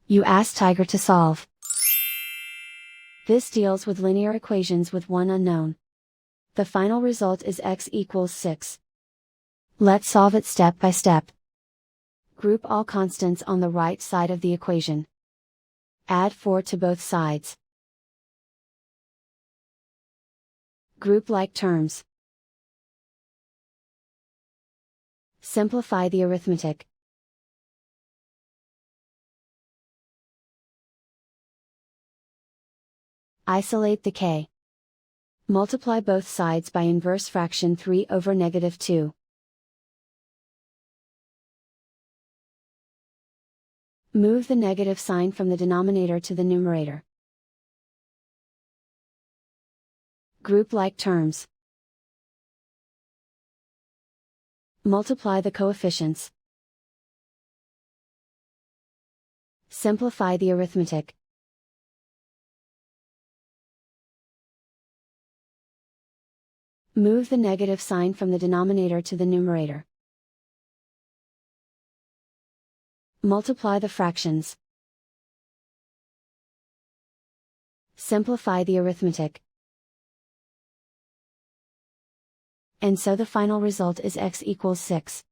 You ask Tiger to solve. This deals with linear equations with one unknown. The final result is x equals 6. Let's solve it step by step. Group all constants on the right side of the equation. Add 4 to both sides. Group like terms. Simplify the arithmetic. Isolate the k. Multiply both sides by inverse fraction 3 over negative 2. Move the negative sign from the denominator to the numerator. Group like terms. Multiply the coefficients. Simplify the arithmetic. Move the negative sign from the denominator to the numerator. Multiply the fractions. Simplify the arithmetic. And so the final result is x equals 6.